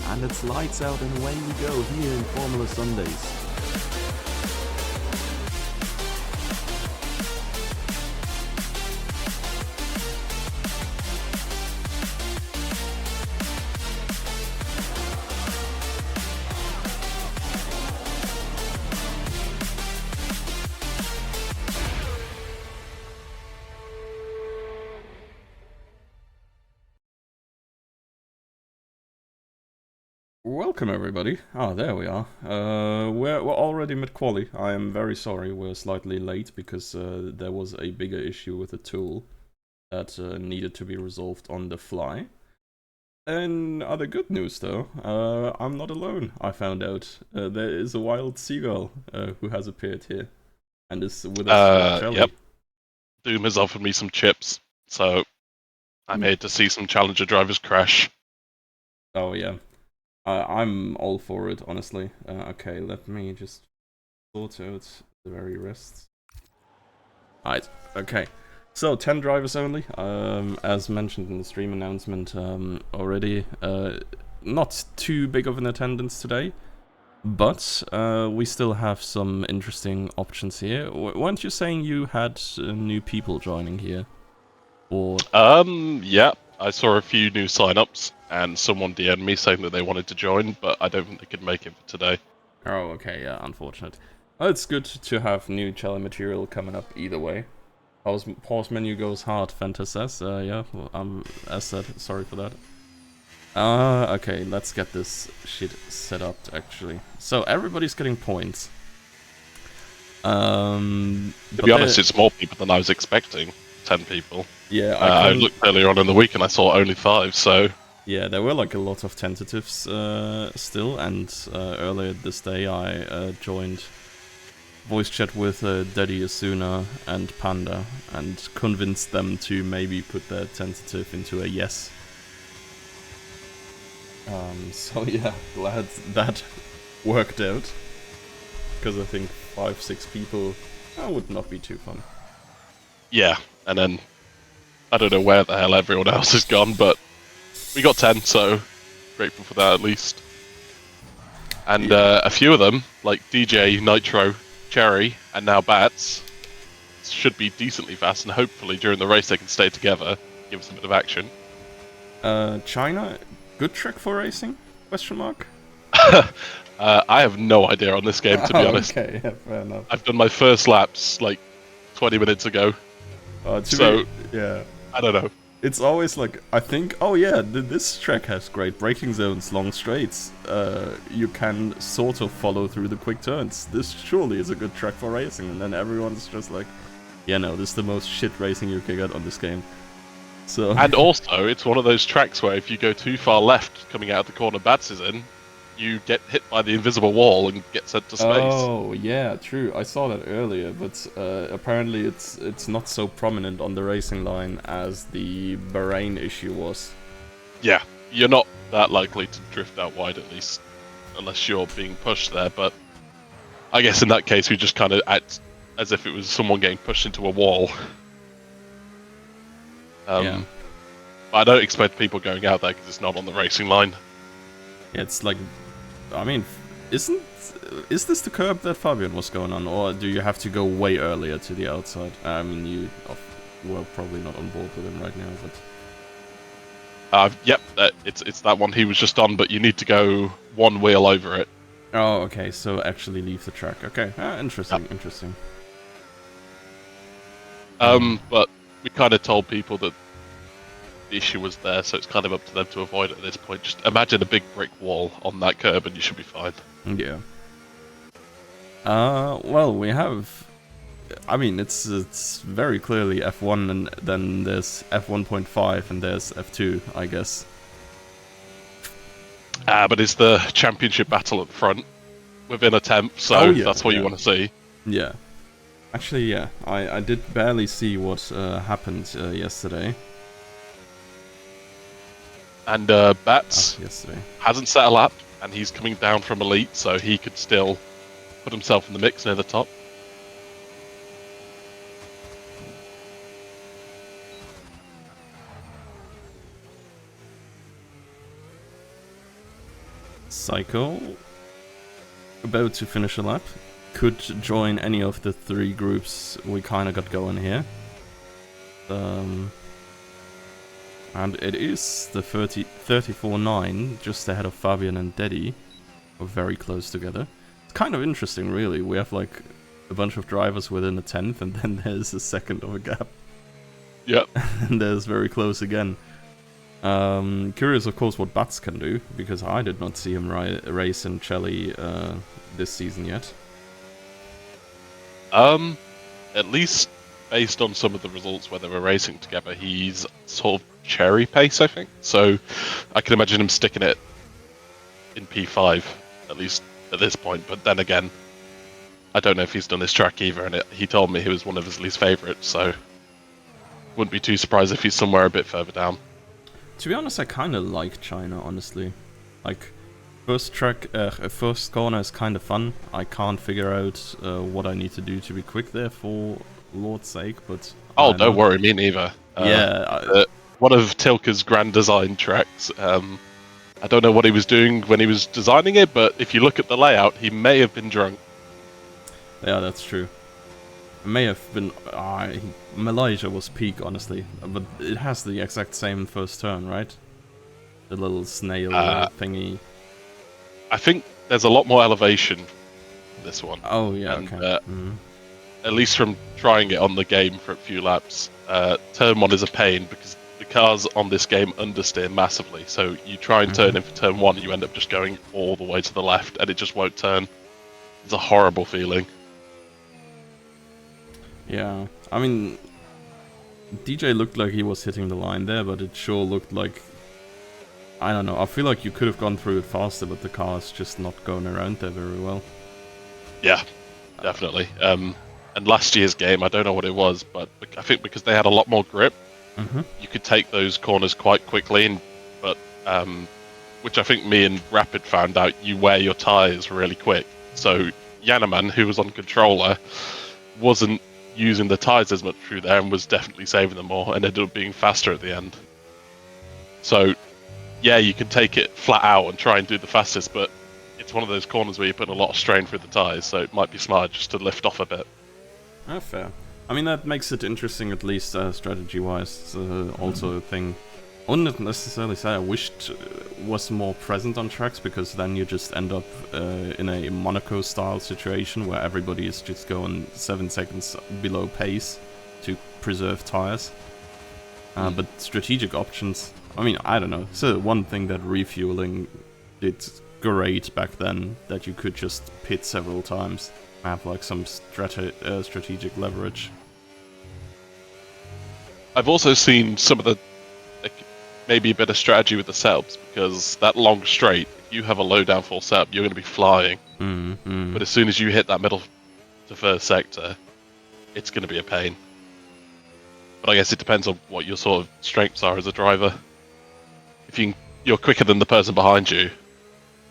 and it's lights out and away we go here in Formula Sundays. Welcome everybody. Ah, there we are. We're already mid-quali. I am very sorry we're slightly late because there was a bigger issue with the tool that needed to be resolved on the fly. And other good news though, I'm not alone. I found out there is a wild seagull who has appeared here and is with us for Yep. Jelly. Doom has offered me some chips, so I'm here to see some Challenger drivers crash. Oh yeah, I'm all for it, honestly. Okay, let me just sort out the very rest. Alright, okay. So, 10 drivers only, as mentioned in the stream announcement already. Not too big of an attendance today, but we still have some interesting options here. Weren't you saying you had new people joining here? Or Yeah, I saw a few new sign-ups, and someone DM'd me saying that they wanted to join, but I don't think they could make it for today. Oh, okay, yeah, unfortunate. Well, it's good to have new challenge material coming up either way. Pause menu goes hard, Fenta says. Yeah, well, as said, sorry for that. Okay, let's get this shit set up, actually. So, everybody's getting points. To be honest, it's more people than I was expecting. 10 people. Yeah, I looked earlier on in the week and I saw only 5, so... Yeah, there were like a lot of tentatives still, and earlier this day I joined voice chat with Daddy Asuna and Panda and convinced them to maybe put their tentative into a yes. So yeah, glad that worked out. Because I think 5-6 people would not be too fun. Yeah, and then I don't know where the hell everyone else has gone, but we got 10, so grateful for that at least. And a few of them, like DJ, Nitro, Cherry, and now Bats, should be decently fast, and hopefully during the race they can stay together, give us a bit of action. China, good trick for racing? Question mark. I have no idea on this game, to be honest. Okay, yeah, fair enough. I've done my first laps like 20 minutes ago, yeah, I don't know. it's always like, I think, oh yeah, this track has great braking zones, long straights. You can sort of follow through the quick turns. This surely is a good track for racing. And then everyone's just like, yeah, no, this is the most shit racing you can get on this game. So. And also, it's one of those tracks where if you go too far left coming out of the corner Bats is in, you get hit by the invisible wall and get sent to space. Oh, yeah, true. I saw that earlier, but apparently it's not so prominent on the racing line as the Bahrain issue was. Yeah, you're not that likely to drift out wide, at least, unless you're being pushed there, but I guess in that case we just kind of act as if it was someone getting pushed into a wall. Yeah. But I don't expect people going out there because it's not on the racing line. Yeah, it's like, I mean, is this the curb that Fabian was going on, or do you have to go way earlier to the outside? I mean, you were probably not on board with him right now, but... Yep, it's that one he was just on, but you need to go one wheel over it. Oh, okay, so actually leave the track. Okay, interesting, yep. Interesting. But we kind of told people that the issue was there, so it's kind of up to them to avoid it at this point. Just imagine a big brick wall on that curb and you should be fine. Yeah. Well, we have... I mean, it's very clearly F1, and then there's F1.5, and there's F2, I guess. But it's the championship battle at the front, within a tenth, so that's what you want to see. Yeah. Actually, yeah, I did barely see what happened yesterday. And Bats hasn't set a lap, and he's coming down from Elite, so he could still put himself in the mix near the top. Psycho, about to finish a lap, could join any of the 3 groups we kind of got going here. And it is the 34-9, just ahead of Fabian and Deddy. We're very close together. It's kind of interesting, really. We have like a bunch of drivers within a 10th, and then there's a second of a gap. Yep. And there's very close again. Curious, of course, what Bats can do, because I did not see him race in Chelly this season yet. At least based on some of the results where they were racing together, he's sort of cherry pace, I think. So I can imagine him sticking it in P5, at least at this point. But then again, I don't know if he's done this track either, and he told me he was one of his least favourites, so wouldn't be too surprised if he's somewhere a bit further down. To be honest, I kind of like China, honestly. Like, first corner is kind of fun. I can't figure out what I need to do to be quick there, for Lord's sake, but... Oh, don't worry, me neither. One of Tilke's grand design tracks. I don't know what he was doing when he was designing it, but if you look at the layout, he may have been drunk. Yeah, that's true. It may have been... Malaysia was peak, honestly. But it has the exact same first turn, right? The little snail thingy. I think there's a lot more elevation in this one. Oh, yeah, and, okay. At least from trying it on the game for a few laps, turn 1 is a pain because the cars on this game understeer massively. So you try and turn in for turn 1, you end up just going all the way to the left and it just won't turn. It's a horrible feeling. Yeah, I mean, DJ looked like he was hitting the line there, but it sure looked like... I don't know, I feel like you could have gone through it faster, but the car's just not going around there very well. Yeah, definitely. And last year's game, I don't know what it was, but I think because they had a lot more grip, you could take those corners quite quickly, but which I think me and Rapid found out, you wear your tyres really quick. So Yanaman, who was on controller, wasn't using the tyres as much through there and was definitely saving them more and ended up being faster at the end. So yeah, you can take it flat out and try and do the fastest, but it's one of those corners where you're putting a lot of strain through the tyres, so it might be smart just to lift off a bit. Ah, fair. I mean, that makes it interesting, at least strategy-wise. It's also a thing. I wouldn't necessarily say I wished was more present on tracks, because then you just end up in a Monaco-style situation where everybody is just going 7 seconds below pace to preserve tires. But strategic options, I mean, I don't know. So one thing that refueling did great back then, that you could just pit several times, have like some strategic leverage. I've also seen some of the maybe a bit of strategy with the setups, because that long straight, if you have a low downforce setup, you're going to be flying. But as soon as you hit that middle to first sector, it's going to be a pain. But I guess it depends on what your sort of strengths are as a driver. If you're quicker than the person behind you,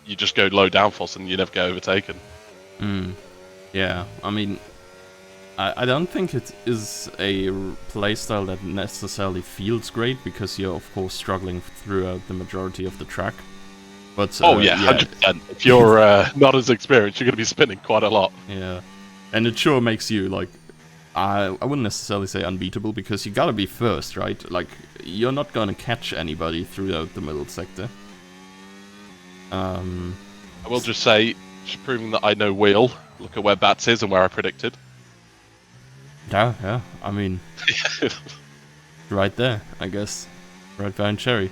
you just go low downforce and you never get overtaken. Yeah, I mean, I don't think it is a playstyle that necessarily feels great, because you're of course struggling throughout the majority of the track. But 100%. If you're not as experienced, you're going to be spinning quite a lot. Yeah, and it sure makes you like, I wouldn't necessarily say unbeatable, because you gotta be first, right? Like, you're not gonna catch anybody throughout the middle sector. I will just say, just proving that I know wheel. Look at where Bats is and where I predicted. Yeah, I mean, right there, I guess. Right behind Cherry.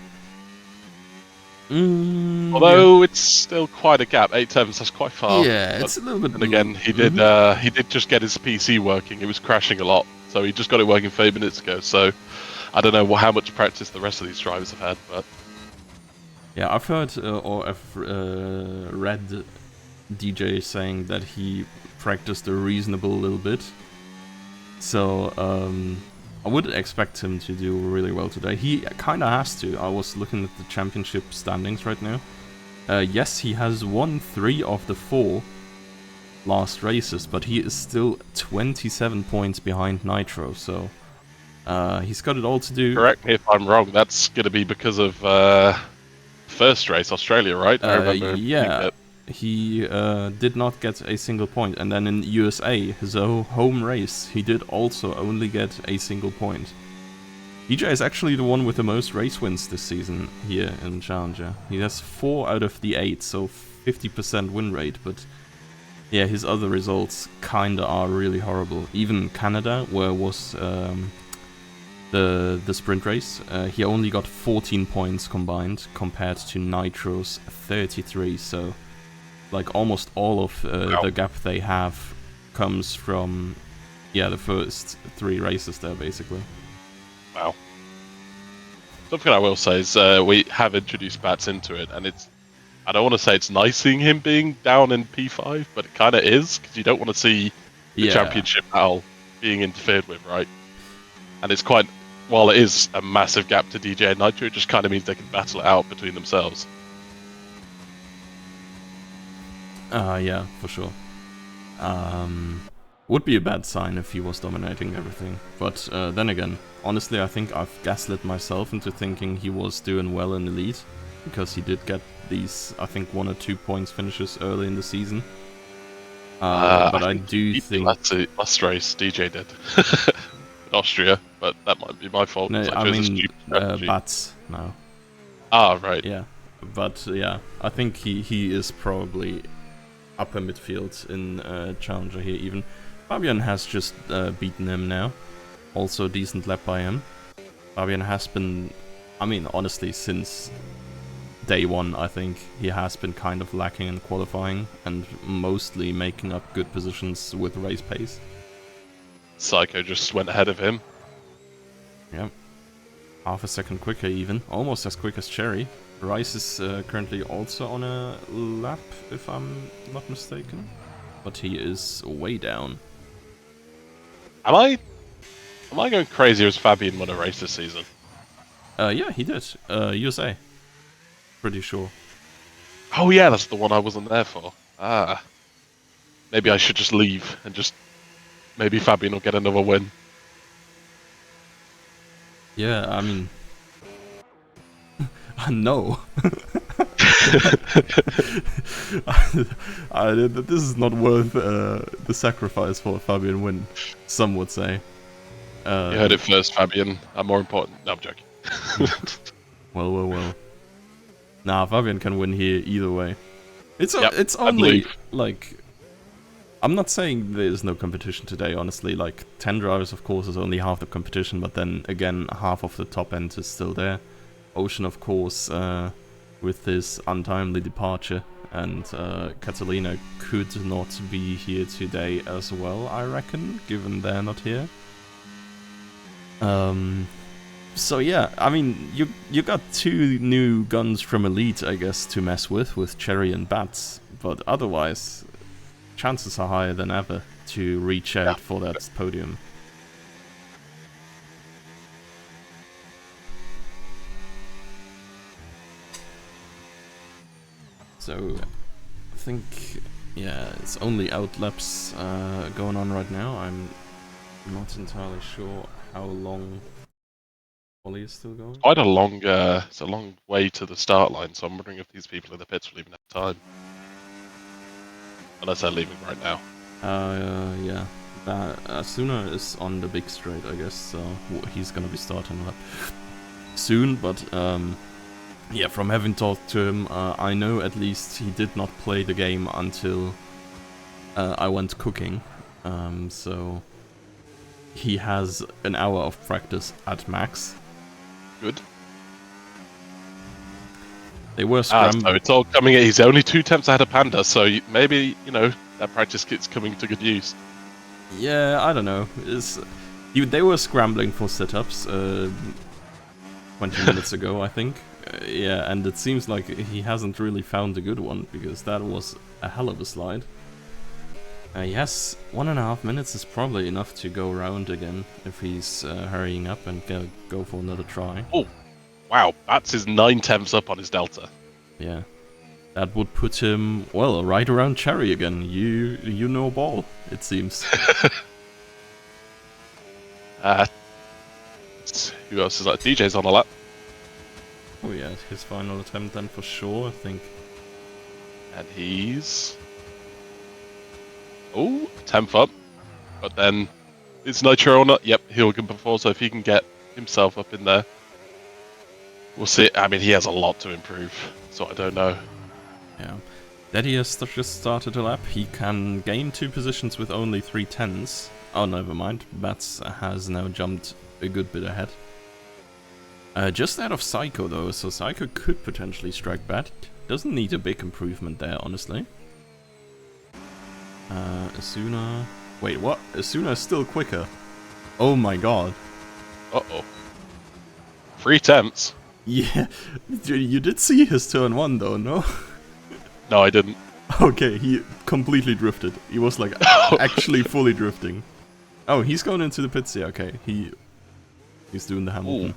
Although it's still quite a gap, 8 turns, that's quite far. Yeah, it's a little bit... And again, he did just get his PC working. It was crashing a lot, so he just got it working 30 minutes ago. So I don't know how much practice the rest of these drivers have had, but... Yeah, I've heard or I've read DJ saying that he practiced a reasonable little bit. So I would expect him to do really well today. He kind of has to. I was looking at the championship standings right now. Yes, he has won 3 of the 4 last races, but he is still 27 points behind Nitro, so he's got it all to do. Correct me if I'm wrong, that's going to be because of first race, Australia, right? I remember. Yeah, he did not get a single point, and then in USA, his home race, he did also only get a single point. DJ is actually the one with the most race wins this season here in Challenger. He has 4 out of the 8, so 50% win rate, but yeah, his other results kinda are really horrible. Even Canada, where was the sprint race, he only got 14 points combined compared to Nitro's 33, so like almost all of the gap they have comes from the first 3 races there, basically. Wow. Something I will say is we have introduced Bats into it, and I don't want to say it's nice seeing him being down in P5, but it kind of is, because you don't want to see the championship battle being interfered with, right? And it's quite, while it is a massive gap to DJ and Nitro, it just kind of means they can battle it out between themselves. Yeah, for sure. Would be a bad sign if he was dominating everything. But then again, honestly, I think I've gaslit myself into thinking he was doing well in Elite, because he did get these, I think, 1 or 2 points finishes early in the season. But I do think... Last race, DJ did. In Austria, but that might be my fault. No, I mean, Bats now. Ah, right. Yeah, but yeah, I think he is probably upper midfield in Challenger here even. Fabian has just beaten him now. Also decent lap by him. Fabian has been, I mean, honestly, since day 1, I think he has been kind of lacking in qualifying and mostly making up good positions with race pace. Psycho just went ahead of him. Yep. Half a second quicker even. Almost as quick as Cherry. Rice is currently also on a lap, if I'm not mistaken. But he is way down. Am I going crazy, or has Fabian won a race this season? Yeah, he did. USA. Pretty sure. Oh yeah, that's the one I wasn't there for. Ah. Maybe I should just leave and just... Maybe Fabian will get another win. Yeah, I mean... no. This is not worth the sacrifice for a Fabian win, some would say. You heard it first, Fabian. I'm more important. No, I'm joking. Well. Nah, Fabian can win here either way. It's only, I believe. like... I'm not saying there's no competition today, honestly. Like, 10 drivers, of course, is only half the competition, but then, again, half of the top end is still there. Ocean, of course, with his untimely departure, and Catalina could not be here today as well, I reckon, given they're not here. So yeah, I mean, you got 2 new guns from Elite, I guess, to mess with Cherry and Bats, but otherwise, chances are higher than ever to reach out for that podium. So, I think, yeah, it's only outlaps going on right now. I'm not entirely sure how long Ollie is still going. Quite a long, it's a long way to the start line, so I'm wondering if these people in the pits will even have time. Unless they're leaving right now. Yeah. Asuna is on the big straight, I guess, so he's gonna be starting that soon, but yeah, from having talked to him, I know at least he did not play the game until I went cooking, so he has an hour of practice at max. Good. They were scrambling. So it's all coming in. He's only 2 attempts ahead of Panda, so maybe, you know, that practice kit's coming to good use. Yeah, I don't know. They were scrambling for setups 20 minutes ago, I think. Yeah, and it seems like he hasn't really found a good one, because that was a hell of a slide. Yes, 1.5 minutes is probably enough to go around again, if he's hurrying up and go for another try. Oh, wow, Bats is 9 tenths up on his delta. Yeah. That would put him, well, right around Cherry again. You know ball, it seems. Who else is that? DJ's on a lap. Oh yeah, his final attempt then for sure, I think. And he's... Oh, 10th up. But then, is Nitro or not? Yep, Hilgen before, so if he can get himself up in there, we'll see. I mean, he has a lot to improve, so I don't know. Yeah. Daddy has just started a lap. He can gain 2 positions with only 3 tenths. Oh, never mind. Bats has now jumped a good bit ahead. Just out of Psycho though, so Psycho could potentially strike Bat. Doesn't need a big improvement there, honestly. Asuna... Wait, what? Asuna is still quicker. Oh my god. Uh-oh. 3 attempts? Yeah, you did see his turn 1 though, no? No, I didn't. Okay, he completely drifted. He was like actually fully drifting. Oh, he's going into the pits here. Okay, he's doing the Hamilton. Ooh.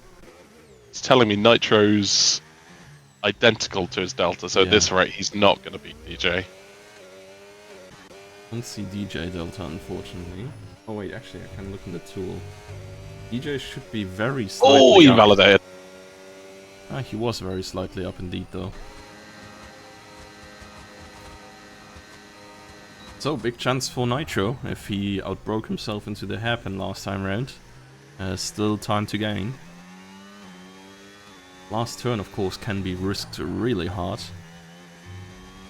It's telling me Nitro's identical to his Delta, so at this rate he's not going to beat DJ. Don't see DJ Delta, unfortunately. Oh wait, actually I can look in the tool. DJ should be very slightly up. Oh, he validated. Ah, he was very slightly up indeed though. So, big chance for Nitro if he outbroke himself into the hairpin last time round. Still time to gain. Last turn, of course, can be risked really hard.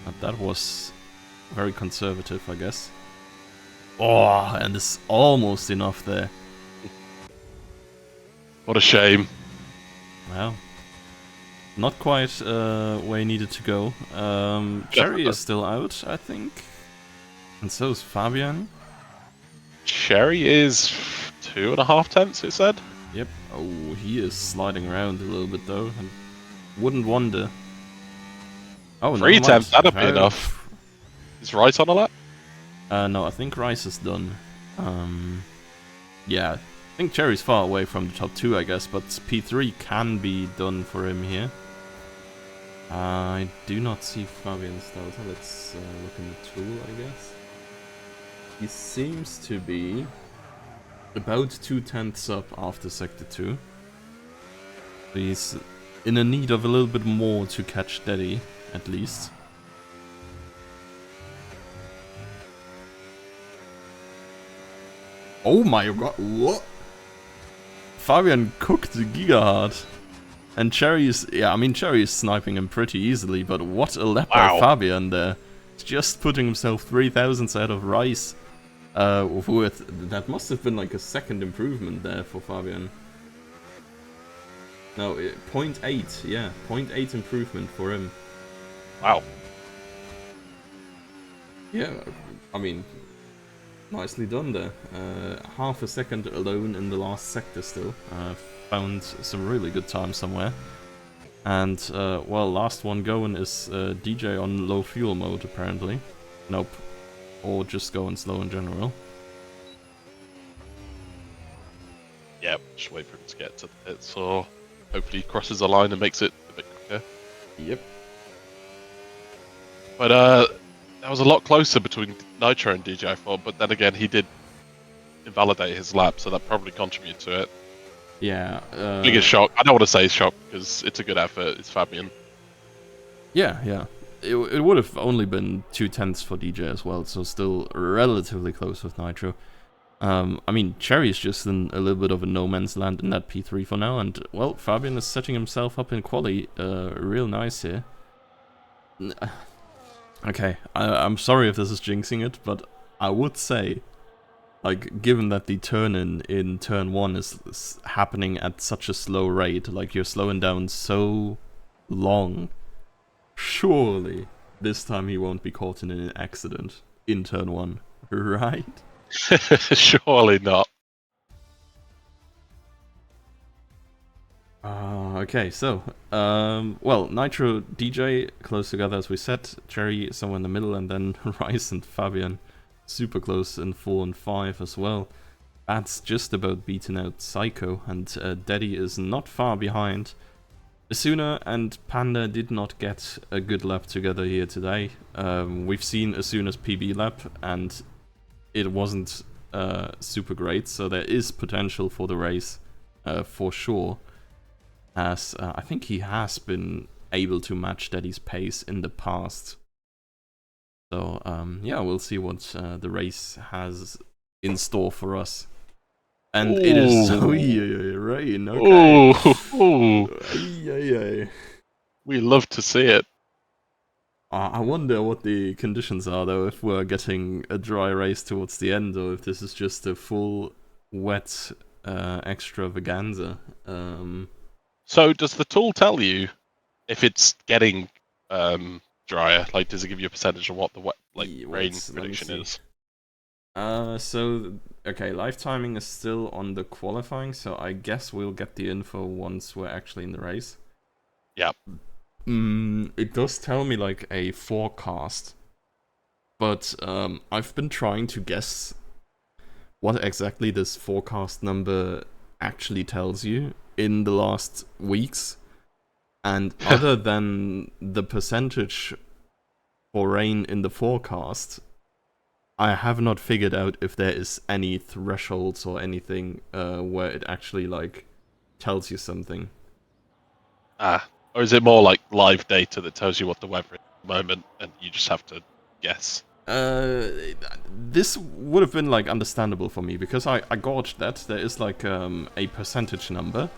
But that was very conservative, I guess. Oh, and it's almost enough there. What a shame. Well, not quite where he needed to go. Cherry is still out, I think. And so is Fabian. Cherry is 2.5 tenths, it said? Yep. Oh, he is sliding around a little bit though. I wouldn't wonder. Oh, 3 tenths, that'd be enough. Is Rice on a lap? No, I think Rice is done. Yeah, I think Cherry's far away from the top 2, I guess, but P3 can be done for him here. I do not see Fabian's Delta. Let's look in the tool, I guess. He seems to be about 2 tenths up after Sector 2. So he's in a need of a little bit more to catch Daddy, at least. Oh my god, what? Fabian cooked Giga hard. And Cherry is, yeah, I mean, Cherry is sniping him pretty easily, but what a lap by Fabian there. He's just putting himself 3,000ths ahead of Rice. That must have been like a second improvement there for Fabian. No, 0.8, yeah, 0.8 improvement for him. Wow. Yeah, I mean, nicely done there. Half a second alone in the last sector still. Found some really good time somewhere. And, well, last one going is DJ on low fuel mode, apparently. Nope. Or just going slow in general. Yep, just wait for him to get to the pit, so hopefully he crosses the line and makes it a bit quicker. Yep. But, that was a lot closer between Nitro and DJ, I thought, but then again, he did invalidate his lap, so that probably contributed to it. Yeah. Biggest shock. I don't want to say shock because it's a good effort. It's Fabian. Yeah, yeah. It would have only been 2 tenths for DJ as well, so still relatively close with Nitro. I mean, Cherry is just in a little bit of a no man's land in that P3 for now, and well, Fabian is setting himself up in quali real nice here. Okay, I'm sorry if this is jinxing it, but I would say, like, given that the turn in turn 1 is happening at such a slow rate, like you're slowing down so long, surely this time he won't be caught in an accident in turn 1, right? Surely not. Okay, so, well, Nitro, DJ close together as we said, Cherry somewhere in the middle, and then Rice and Fabian super close in 4 and 5 as well. That's just about beaten out Psycho, and Daddy is not far behind. Asuna and Panda did not get a good lap together here today. We've seen Asuna's PB lap, and it wasn't super great, so there is potential for the race, for sure. as I think he has been able to match Daddy's pace in the past. So yeah, we'll see what the race has in store for us. And it is rain. Okay. Ooh. We love to see it. I wonder what the conditions are, though, if we're getting a dry race towards the end, or if this is just a full wet extravaganza. So does the tool tell you if it's getting drier? Like, does it give you a percentage of what the rain prediction is? So, okay, live timing is still on the qualifying, so I guess we'll get the info once we're actually in the race. Yep. It does tell me like a forecast, but I've been trying to guess what exactly this forecast number actually tells you in the last weeks, and other than the percentage for rain in the forecast, I have not figured out if there is any thresholds or anything where it actually like tells you something. Or is it more like live data that tells you what the weather is at the moment, and you just have to guess? This would have been like understandable for me because I gauged that there is like a percentage number,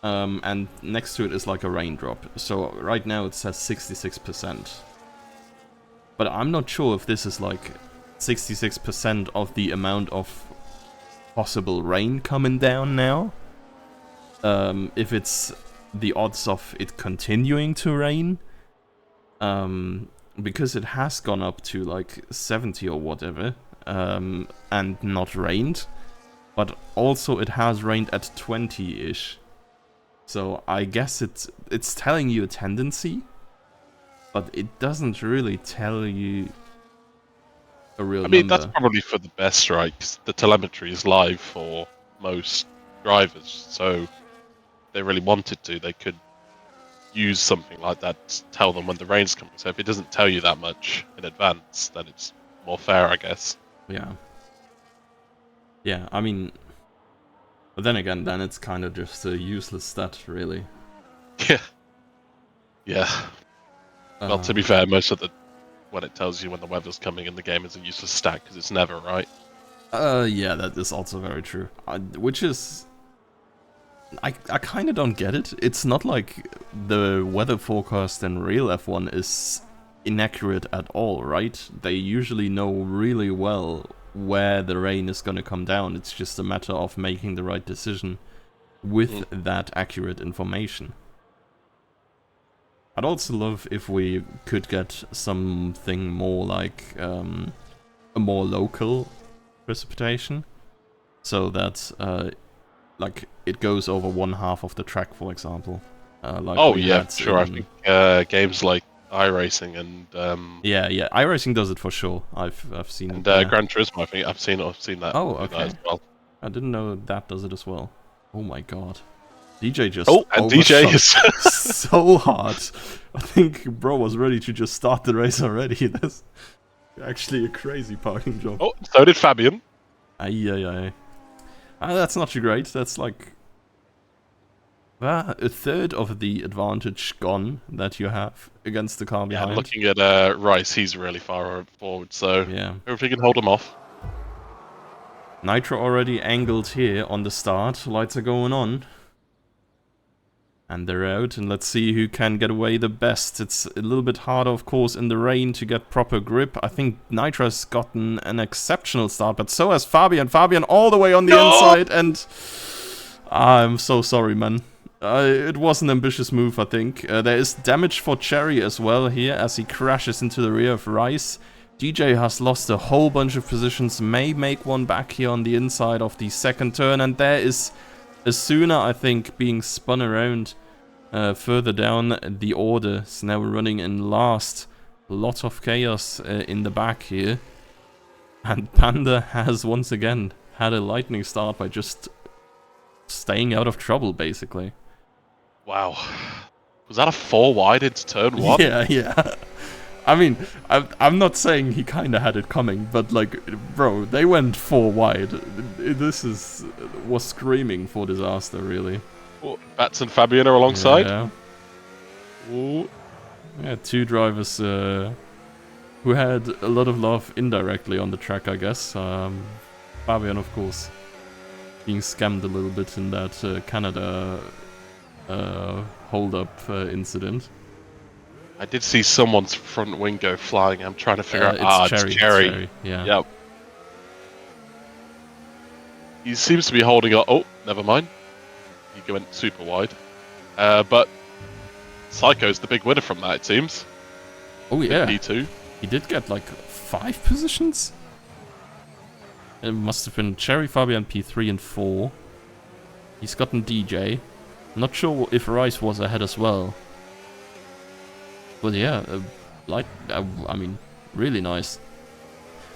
and next to it is like a raindrop. So right now it says 66%, but I'm not sure if this is like 66% of the amount of possible rain coming down now. If it's the odds of it continuing to rain, because it has gone up to like 70 or whatever, and not rained, but also it has rained at 20-ish. So I guess it's telling you a tendency, but it doesn't really tell you a real number. That's probably for the best, right? 'Cause the telemetry is live for most drivers, so if they really wanted to, they could use something like that to tell them when the rain's coming. So if it doesn't tell you that much in advance, then it's more fair, I guess. Yeah. Yeah, I mean, but then again, then it's kind of just a useless stat, really. Yeah. Well, to be fair, most of when it tells you when the weather's coming in the game is a useless stat because it's never right. Yeah, that is also very true. Which is, I kind of don't get it. It's not like the weather forecast in real F1 is inaccurate at all, right? They usually know really well where the rain is going to come down. It's just a matter of making the right decision with that accurate information. I'd also love if we could get something more like a more local precipitation, so that like it goes over one half of the track, for example. Sure. I think games like iRacing and yeah, iRacing does it for sure. I've seen and it. Gran Turismo. I think I've seen that. Oh, okay. That as well. I didn't know that does it as well. Oh my god. DJ just DJ is so hard. I think bro was ready to just start the race already. That's actually a crazy parking job. Oh, so did Fabian. That's not too great. That's like a third of the advantage gone that you have against the car behind. Yeah, looking at Rice, he's really far forward, so yeah, if we can hold him off. Nitro already angled here on the start. Lights are going on. And they're out, and let's see who can get away the best. It's a little bit harder, of course, in the rain to get proper grip. I think Nitro's gotten an exceptional start, but so has Fabian. Fabian all the way on the inside, and I'm so sorry, man. It was an ambitious move, I think. There is damage for Cherry as well here, as he crashes into the rear of Rice. DJ has lost a whole bunch of positions, may make one back here on the inside of the second turn, and there is Asuna, I think, being spun around further down the order. So now we're running in last. A lot of chaos in the back here. And Panda has once again had a lightning start by just staying out of trouble, basically. Wow. Was that a 4 wide into turn 1? Yeah. I mean, I'm not saying he kind of had it coming, but like, bro, they went 4 wide. This was screaming for disaster, really. Well, Bats and Fabian are alongside. Yeah, Ooh. yeah, two drivers who had a lot of love indirectly on the track, I guess. Fabian, of course, being scammed a little bit in that Canada hold-up incident. I did see someone's front wing go flying. I'm trying to figure out. It's It's Cherry. Cherry. Yeah. Yep. He seems to be holding on. Oh, never mind. He went super wide. But Psycho's the big winner from that, it seems. Oh yeah. P2. He did get like 5 positions. It must have been Cherry, Fabian, P3 and 4. He's gotten DJ. Not sure if Rice was ahead as well. But yeah, I mean, really nice.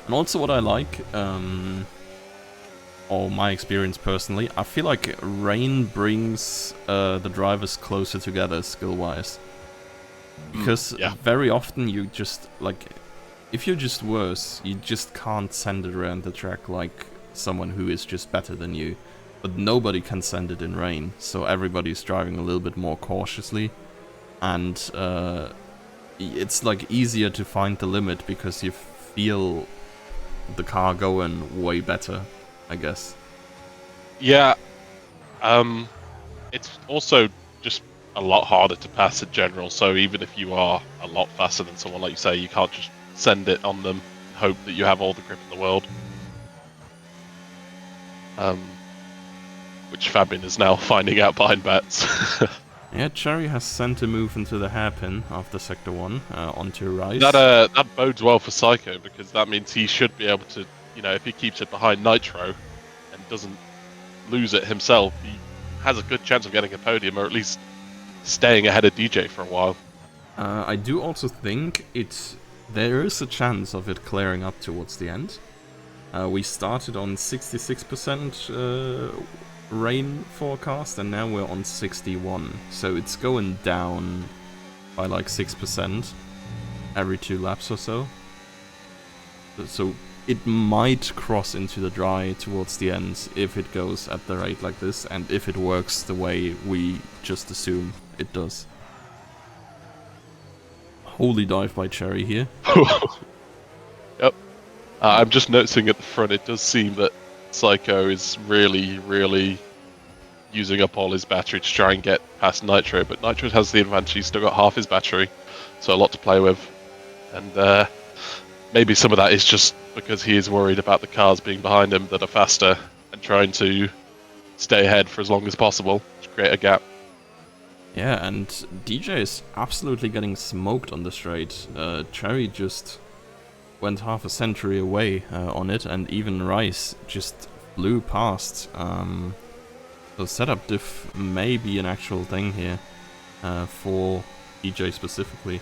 And also what I like, or my experience personally, I feel like rain brings the drivers closer together skill-wise. Because yeah. very often you just, like, if you're just worse, you just can't send it around the track like someone who is just better than you. But nobody can send it in rain, so everybody's driving a little bit more cautiously. And it's like easier to find the limit because you feel the car going way better, I guess. Yeah. It's also just a lot harder to pass in general, so even if you are a lot faster than someone, like you say, you can't just send it on them and hope that you have all the grip in the world. Which Fabian is now finding out behind Bats. Yeah, Cherry has sent a move into the hairpin after Sector 1 onto Rice. That bodes well for Psycho, because that means he should be able to, you know, if he keeps it behind Nitro and doesn't lose it himself, he has a good chance of getting a podium, or at least staying ahead of DJ for a while. I do also think there is a chance of it clearing up towards the end. We started on 66% rain forecast, and now we're on 61. So it's going down by like 6% every 2 laps or so. So it might cross into the dry towards the end if it goes at the rate like this, and if it works the way we just assume it does. Holy dive by Cherry here. Yep. I'm just noticing at the front, it does seem that Psycho is really, really using up all his battery to try and get past Nitro, but Nitro has the advantage, he's still got half his battery, so a lot to play with. And maybe some of that is just because he is worried about the cars being behind him that are faster and trying to stay ahead for as long as possible to create a gap. Yeah, and DJ is absolutely getting smoked on the straight. Cherry just went half a century away on it, and even Rice just flew past. So setup diff may be an actual thing here for DJ specifically.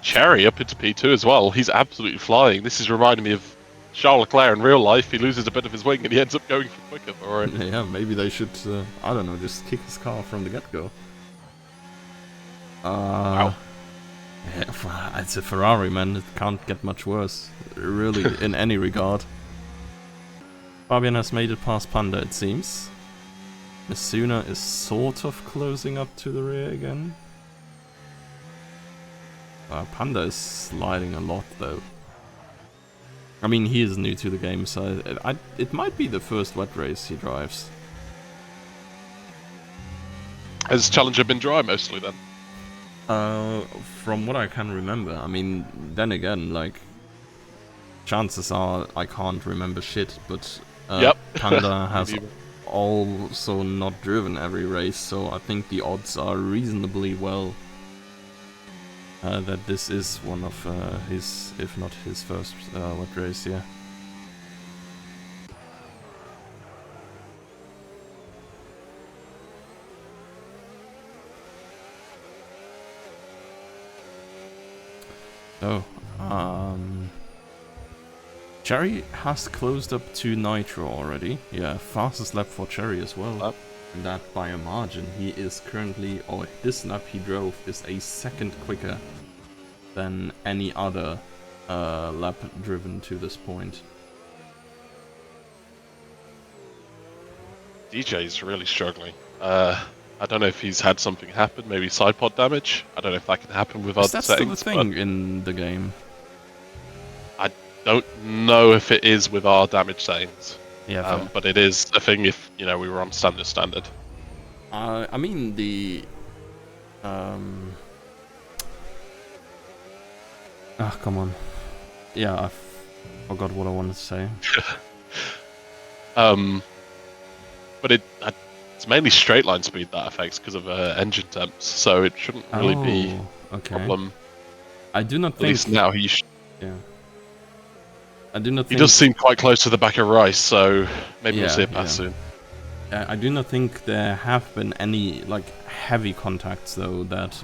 Cherry up into P2 as well. He's absolutely flying. This is reminding me of Charles Leclerc in real life. He loses a bit of his wing and he ends up going for quicker for it. Yeah, maybe they should, I don't know, just kick his car from the get-go. Wow. Yeah, it's a Ferrari, man. It can't get much worse, really, in any regard. Fabian has made it past Panda, it seems. Misuna is sort of closing up to the rear again. Panda is sliding a lot, though. I mean, he is new to the game, so it might be the first wet race he drives. Has Challenger been dry mostly then? From what I can remember, I mean, then again, like, chances are I can't remember shit, but Yep. Panda has also not driven every race, so I think the odds are reasonably well that this is one of his, if not his first wet race, yeah. Oh, Cherry has closed up to Nitro already. Yeah, fastest lap for Cherry as well. And that by a margin. He is currently, or this lap he drove is a second quicker than any other lap driven to this point. DJ is really struggling. I don't know if he's had something happen, maybe side pod damage. I don't know if that can happen with Is other that still the settings, thing in the game? but I don't know if it is with our damage settings. Yeah, fair. But it is a thing if, we were on standard. I mean the um. Ah, come on. Yeah, I forgot what I wanted to say. But it's mainly straight line speed that affects because of engine temps, so it shouldn't really be a okay. problem. I do not At think. least now Yeah. I do not he think. does seem quite close to the back of Rice, so maybe we'll see it pass soon. I do not think there have been any like heavy contacts though that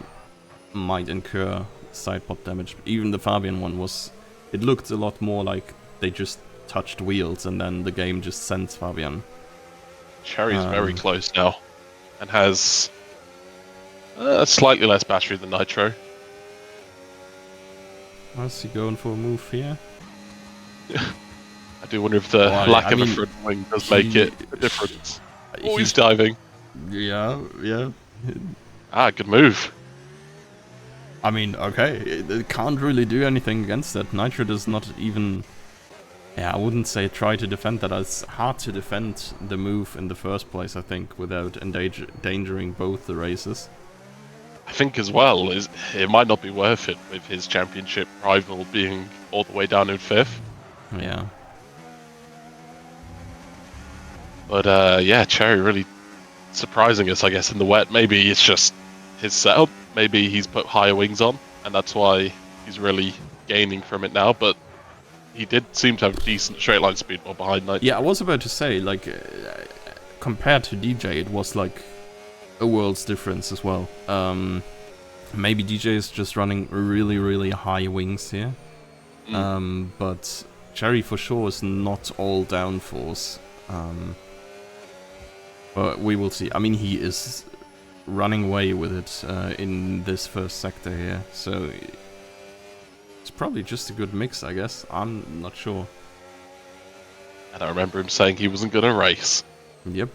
might incur side pod damage. Even the Fabian one was. It looked a lot more like they just touched wheels and then the game just sends Fabian. Cherry's very close now, and has slightly less battery than Nitro. Is he going for a move here? I do wonder if the lack of a front wing does make it a difference. Oh, he's diving. Yeah. Ah, good move. I mean, okay, it can't really do anything against that. Nitro does not even... Yeah, I wouldn't say try to defend that. It's hard to defend the move in the first place, I think, without endangering both the races. I think as well, it might not be worth it with his championship rival being all the way down in 5th. Yeah. But yeah, Cherry really surprising us, I guess, in the wet. Maybe it's just his setup. Maybe he's put higher wings on, and that's why he's really gaining from it now. But he did seem to have decent straight line speed while behind Nitro. Yeah, I was about to say, like, compared to DJ, it was like a world's difference as well. Maybe DJ is just running really, really high wings here. But Cherry for sure is not all downforce. But we will see. I mean, he is running away with it in this first sector here, so it's probably just a good mix, I guess. I'm not sure. And I remember him saying he wasn't gonna race. Yep.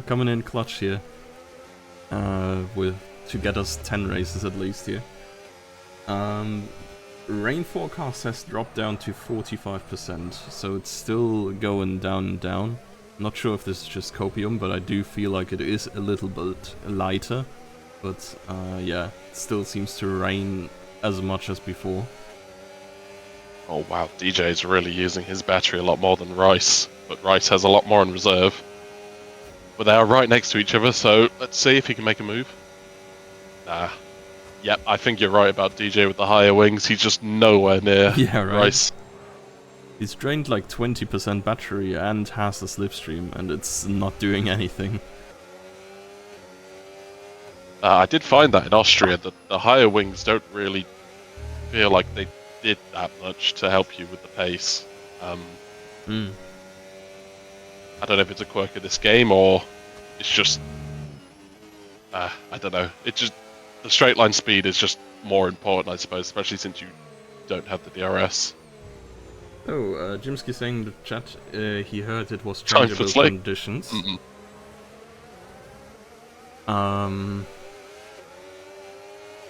Coming in clutch here. To get us 10 races at least here. Rain forecast has dropped down to 45%, so it's still going down and down. Not sure if this is just copium, but I do feel like it is a little bit lighter. But yeah, it still seems to rain as much as before. Oh wow, DJ is really using his battery a lot more than Rice, but Rice has a lot more in reserve. But they are right next to each other, so let's see if he can make a move. Nah. Yep, I think you're right about DJ with the higher wings. He's just nowhere near Rice. He's drained like 20% battery and has a slipstream, and it's not doing anything. I did find that in Austria, that the higher wings don't really feel like they did that much to help you with the pace. I don't know if it's a quirk of this game, or it's just... I don't know. It just... The straight line speed is just more important, I suppose, especially since you don't have the DRS. Oh, Jimsky saying in the chat he heard it was changeable conditions. And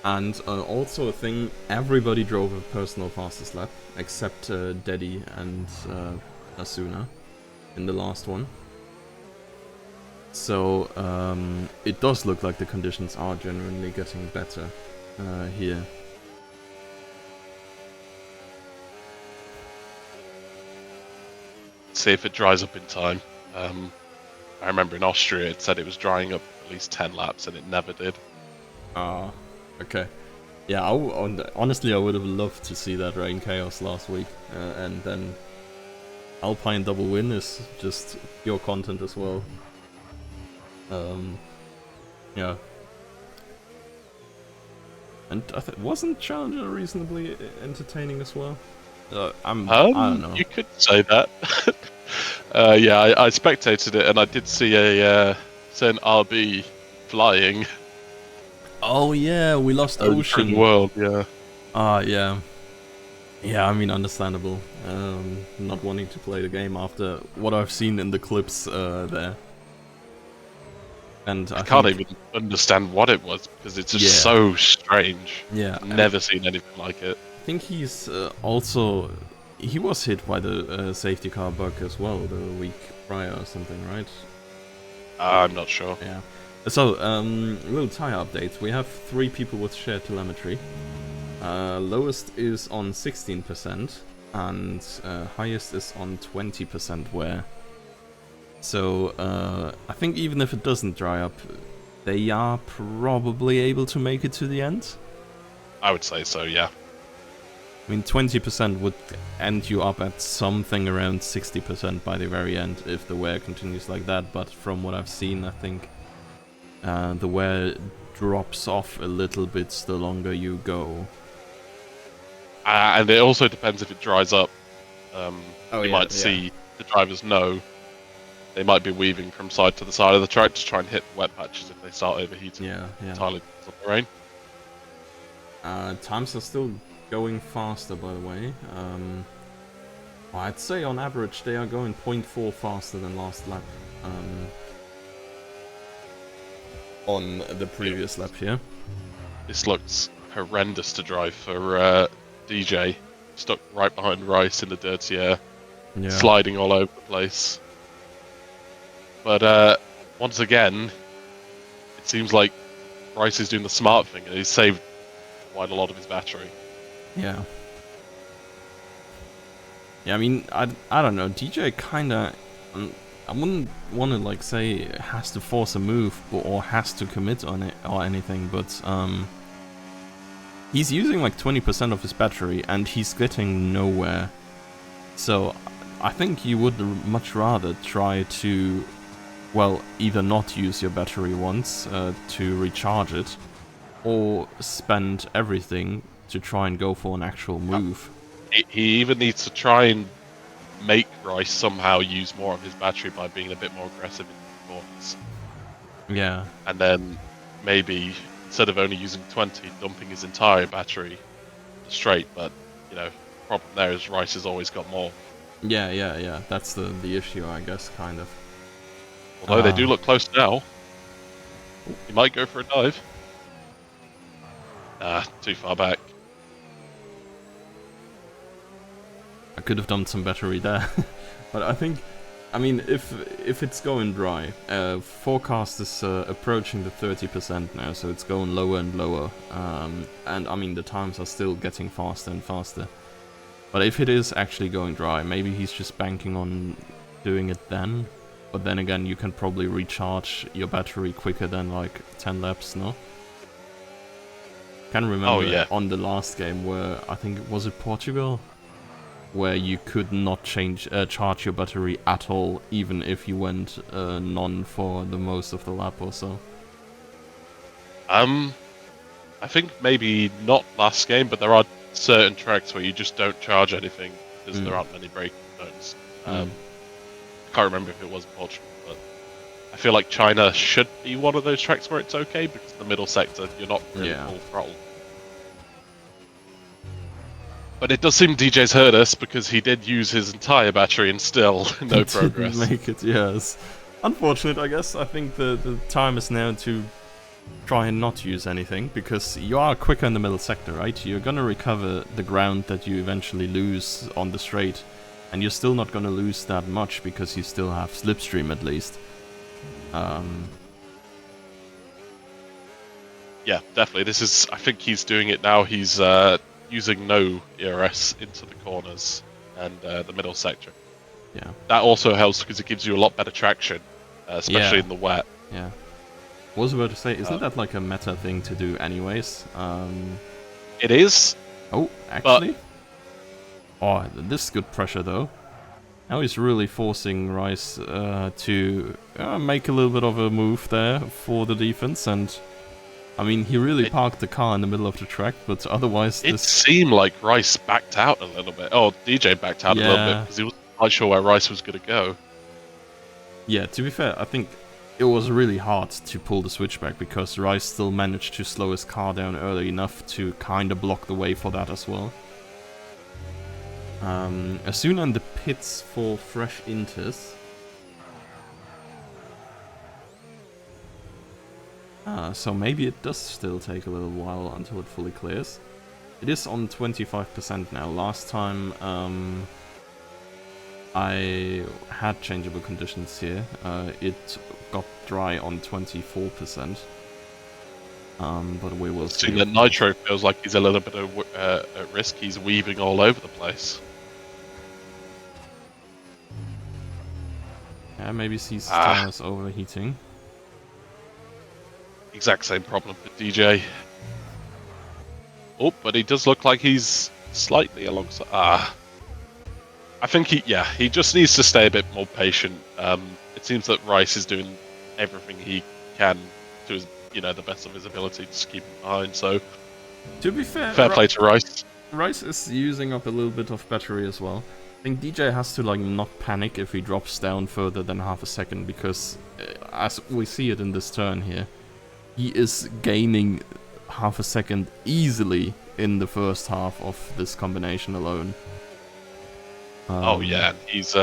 also a thing, everybody drove a personal fastest lap, except Daddy and Asuna in the last one. So it does look like the conditions are genuinely getting better here. See if it dries up in time. I remember in Austria it said it was drying up at least 10 laps and it never did. Okay. Yeah, honestly I would have loved to see that rain chaos last week, and then Alpine double win is just pure content as well. Yeah. And wasn't Challenger reasonably entertaining as well? I don't know. You could say that. Yeah, I spectated it and I did see an RB flying. Oh yeah, we lost Ocean. The world, yeah. Yeah. Yeah, I mean, understandable. Not wanting to play the game after what I've seen in the clips there. And I I can't think, even understand what it was because it's just yeah, so strange. yeah, I've and never seen anything like it. I think he's also he was hit by the safety car bug as well the week prior or something, right? I'm not sure. Yeah. So, little tire update. We have 3 people with shared telemetry. Lowest is on 16%, and highest is on 20% wear. So, I think even if it doesn't dry up, they are probably able to make it to the end. I would say so, yeah. I mean, 20% would end you up at something around 60% by the very end if the wear continues like that, but from what I've seen, I think the wear drops off a little bit the longer you go. And it also depends if it dries up. Oh You yeah, might yeah. see the drivers know they might be weaving from side to the side of the track to try and hit the wet patches if they start overheating Yeah, yeah. entirely because of the rain. Times are still going faster, by the way. I'd say on average they are going 0.4 faster than last lap. On the previous lap here. This looks horrendous to drive for DJ. Stuck right behind Rice in the dirty air, Yeah. sliding all over the place. But once again, it seems like Rice is doing the smart thing and he's saved quite a lot of his battery. Yeah. Yeah, I mean, I don't know. DJ kinda... I wouldn't want to, like, say has to force a move or has to commit on it or anything, but, he's using, like, 20% of his battery and he's getting nowhere. So, I think you would much rather try to, well, either not use your battery once to recharge it, or spend everything to try and go for an actual move. He even needs to try and make Rice somehow use more of his battery by being a bit more aggressive in the corners. Yeah. And then maybe instead of only using 20, dumping his entire battery straight. But you know, problem there is Rice has always got more. Yeah. That's the issue, I guess, kind of. Although they do look close now. He might go for a dive. Too far back. I could have done some battery there, but I think, I mean, if it's going dry, forecast is approaching the 30% now, so it's going lower and lower, and I mean the times are still getting faster and faster. But if it is actually going dry, maybe he's just banking on doing it then. But then again, you can probably recharge your battery quicker than like 10 laps, no? Can remember on the last game where I think was it Portugal, where you could not charge your battery at all, even if you went non for the most of the lap or so. I think maybe not last game, but there are certain tracks where you just don't charge anything because there aren't many braking zones. I can't remember if it was Portugal, but I feel like China should be one of those tracks where it's okay because the middle sector you're not really full throttle. But it does seem DJ's heard us because he did use his entire battery and still no progress. Didn't make it, yes. Unfortunate, I guess. I think the time is now to try and not use anything, because you are quicker in the middle sector, right? You're gonna recover the ground that you eventually lose on the straight, and you're still not gonna lose that much because you still have slipstream at least. Yeah, definitely. This is, I think he's doing it now. He's using no ERS into the corners and the middle sector. Yeah. That also helps because it gives you a lot better traction, especially in the wet. Yeah. What was I about to say? Isn't that like a meta thing to do anyways? It is. Oh, actually? Oh, this is good pressure though. Now he's really forcing Rice to make a little bit of a move there for the defense, and I mean, he really parked the car in the middle of the track, but otherwise it seemed like Rice backed out a little bit. Oh, DJ backed out a little bit because he wasn't quite sure where Rice was going to go. Yeah, to be fair, I think it was really hard to pull the switchback because Rice still managed to slow his car down early enough to kind of block the way for that as well. Asuna in the pits for fresh inters. So maybe it does still take a little while until it fully clears. It is on 25% now. Last time I had changeable conditions here. It got dry on 24%. But we will see. Seeing that Nitro feels like he's a little bit at risk. He's weaving all over the place. Yeah, maybe sees tires overheating. Exact same problem with DJ. Oh, but he does look like he's slightly alongside. I think he just needs to stay a bit more patient. It seems that Rice is doing everything he can to his, the best of his ability to just keep him behind. So, to be fair play to Rice. Rice is using up a little bit of battery as well. I think DJ has to not panic if he drops down further than half a second, because as we see it in this turn here, he is gaining half a second easily in the first half of this combination alone. Oh yeah, he's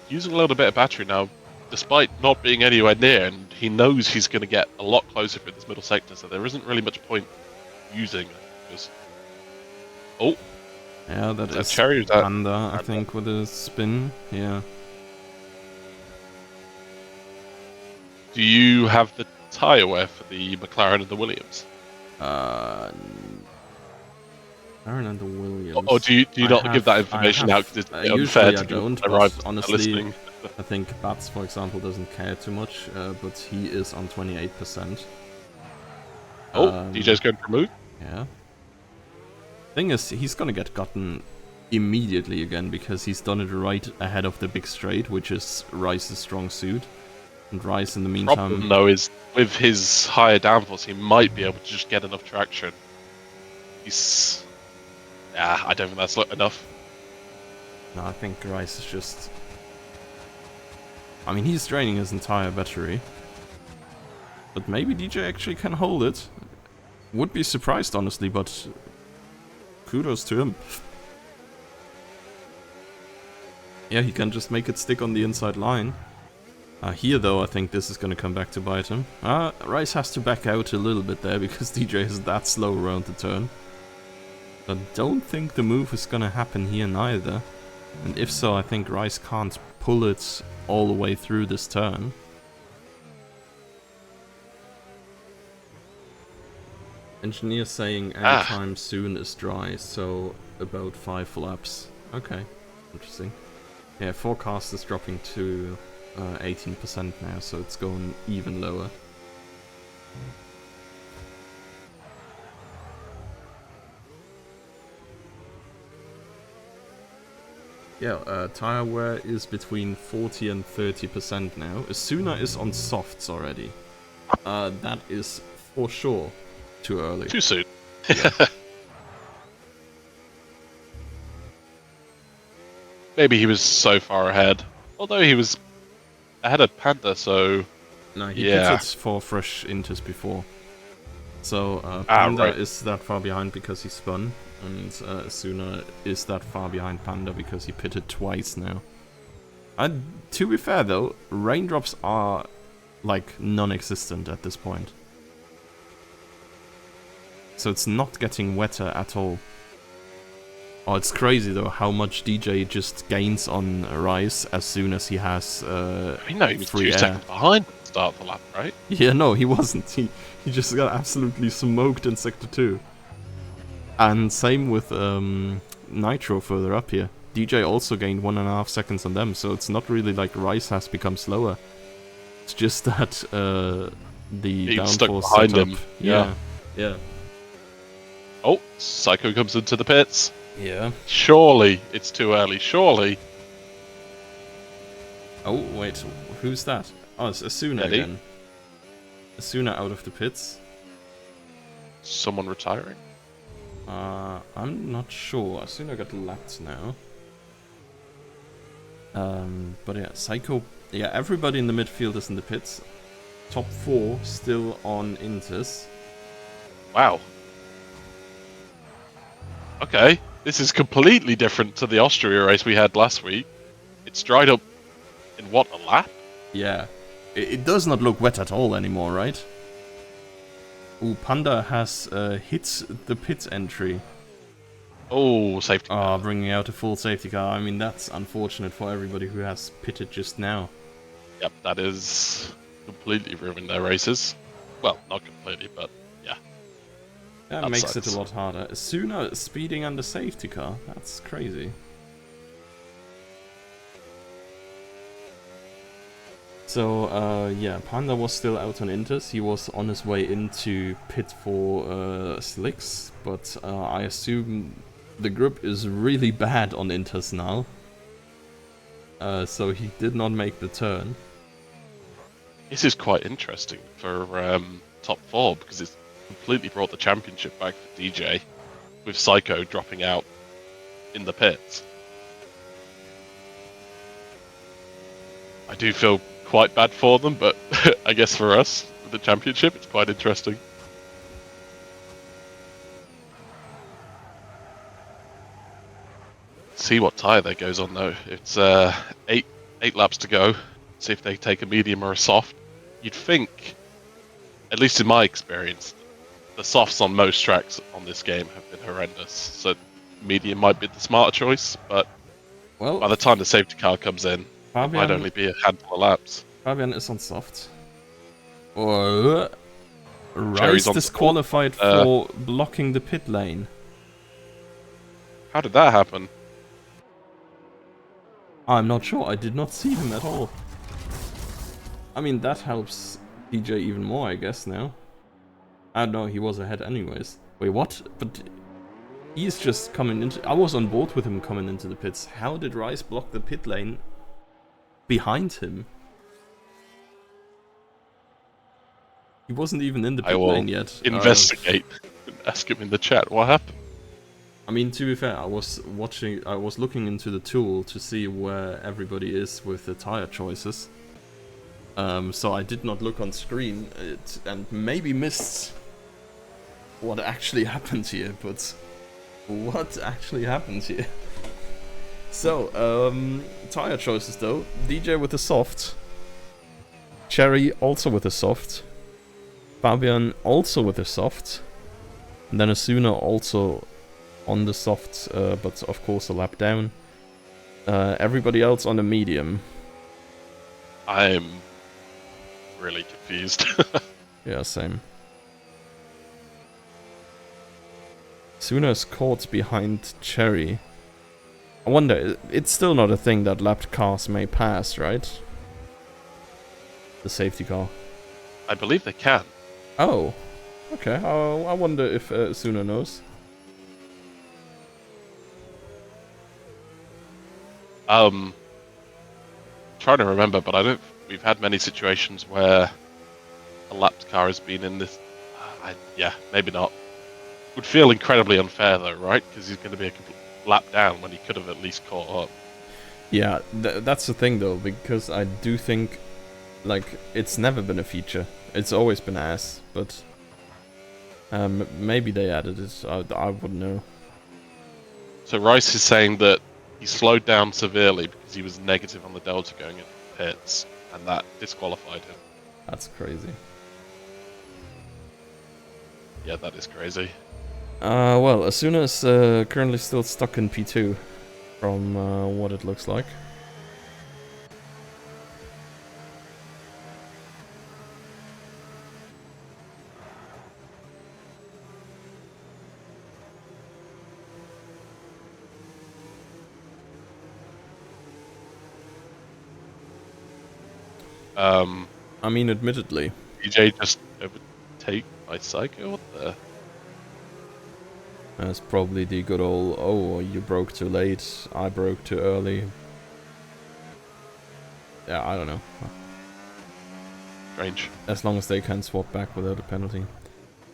using a little bit of battery now, despite not being anywhere near, and he knows he's going to get a lot closer for this middle sector, so there isn't really much point using it. Yeah, that is Cherry, Panda, I think, with a spin. Yeah. Do you have the tyre wear for the McLaren and the Williams? McLaren and the Williams. Or do you not give that information out because it's unfair usually to I don't, arrive but honestly, listening? I think Bats, for example, doesn't care too much, but he is on 28%. DJ's going to move? Yeah. Thing is, he's gonna get gotten immediately again, because he's done it right ahead of the big straight, which is Rice's strong suit. And Rice, in the meantime... Problem, though, is with his higher downforce, he might be able to just get enough traction. I don't think that's enough. No, I think Rice is just... I mean, he's draining his entire battery. But maybe DJ actually can hold it. Would be surprised, honestly, but... kudos to him. Yeah, he can just make it stick on the inside line. Here, though, I think this is going to come back to bite him. Rice has to back out a little bit there, because DJ is that slow around the turn. I don't think the move is going to happen here neither. And if so, I think Rice can't pull it all the way through this turn. Engineer saying anytime soon is dry, so about 5 laps. Okay, interesting. Yeah, forecast is dropping to 18% now, so it's going even lower. Yeah, tire wear is between 40 and 30% now. Asuna is on softs already. That is for sure too early. Too soon. Yeah. Maybe he was so far ahead. Although he was ahead of Panda, so... No, he did it for fresh Intus before. So, Panda is that far behind because he spun, and Asuna is that far behind Panda because he pitted twice now. To be fair though, raindrops are, non-existent at this point. So it's not getting wetter at all. Oh, it's crazy though how much DJ just gains on Rice as soon as he has he was 2 seconds behind at the start of the lap, right? Yeah, no, he wasn't. He just got absolutely smoked in Sector 2. And same with Nitro further up here. DJ also gained 1.5 seconds on them, so it's not really like Rice has become slower. It's just that the downforce behind setup. him. Yeah. Oh, Psycho comes into the pits. Yeah. Surely it's too early. Surely. Oh, wait. Who's that? Oh, it's Asuna again. Asuna out of the pits. Someone retiring? I'm not sure. Asuna got lapped now. But yeah, Psycho... Yeah, everybody in the midfield is in the pits. Top 4 still on Intus. Wow. Okay, this is completely different to the Austria race we had last week. It's dried up in what, a lap? Yeah. It does not look wet at all anymore, right? Ooh, Panda has hit the pit entry. Oh, safety car. Bringing out a full safety car. I mean, that's unfortunate for everybody who has pitted just now. Yep, that is completely ruined their races. Well, not completely, but yeah. That makes it a lot harder. Sooner speeding under safety car. That's crazy. So, yeah, Panda was still out on Inters. He was on his way into pit for Slicks, but I assume the grip is really bad on Inters now. So he did not make the turn. This is quite interesting for top 4 because it's completely brought the championship back for DJ, with Psycho dropping out in the pits. I do feel quite bad for them, but I guess for us, with the championship, it's quite interesting. See what tyre there goes on though. It's 8 laps to go. See if they take a medium or a soft. You'd think, at least in my experience, the softs on most tracks on this game have been horrendous. So medium might be the smarter choice, but well, by the time the safety car comes in, Fabian, it might only be a handful of laps. Fabian is on soft. Or Jerry's Rice on disqualified for blocking the pit lane. How did that happen? I'm not sure. I did not see him at all. I mean, that helps DJ even more, I guess, now. I don't know, he was ahead anyways. Wait, what? But he's just coming into... I was on board with him coming into the pits. How did Rice block the pit lane behind him? He wasn't even in the pit lane yet. Investigate and ask him in the chat what happened. I mean, to be fair, I was looking into the tool to see where everybody is with the tire choices. So I did not look on screen and maybe missed what actually happened here, but what actually happened here? So, tire choices though. DJ with a soft. Cherry also with a soft. Fabian also with a soft. And then Asuna also on the soft, but of course a lap down. Everybody else on the medium. I'm really confused. Yeah, same. Asuna is caught behind Cherry. I wonder, it's still not a thing that lapped cars may pass, right? The safety car. I believe they can. Oh, okay. I wonder if Asuna knows. Trying to remember, but I don't. We've had many situations where a lapped car has been in this. Yeah, maybe not. Would feel incredibly unfair though, right? Because he's going to be a complete lap down when he could have at least caught up. Yeah, that's the thing though, because I do think, like, it's never been a feature. It's always been ass, but maybe they added it. I wouldn't know. So Rice is saying that he slowed down severely because he was negative on the delta going into pits, and that disqualified him. That's crazy. Yeah, that is crazy. Well, Asuna is currently still stuck in P2, from what it looks like. I mean, admittedly. DJ just overtake by Psycho? What the? That's probably the good old, oh, you broke too late, I broke too early. Yeah, I don't know. Strange. As long as they can swap back without a penalty.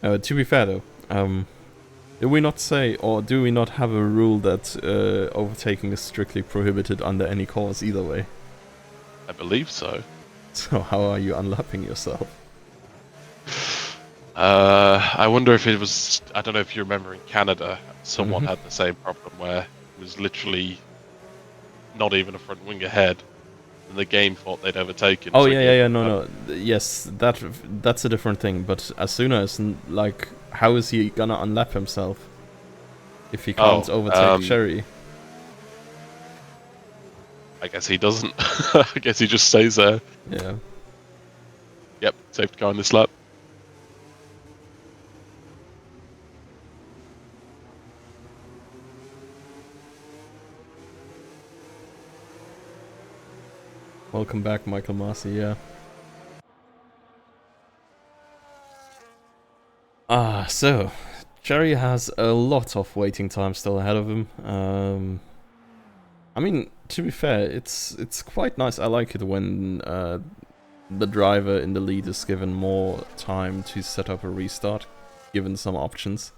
To be fair though, do we not say, or do we not have a rule that overtaking is strictly prohibited under any cause either way? I believe so. So how are you unlapping yourself? I wonder if it was... I don't know if you remember in Canada, someone had the same problem where it was literally not even a front wing ahead. and the game thought they'd overtaken. Oh so yeah, he yeah, gave yeah. them No, that. no. Yes, that's a different thing. But Asuna isn't like. How is he gonna unlap himself if he can't Oh, overtake Cherry? I guess he doesn't. I guess he just stays there. Yeah. Yep, safety car in this lap. Welcome back, Michael Massey. Yeah. So Cherry has a lot of waiting time still ahead of him. I mean, to be fair, it's quite nice. I like it when the driver in the lead is given more time to set up a restart, given some options.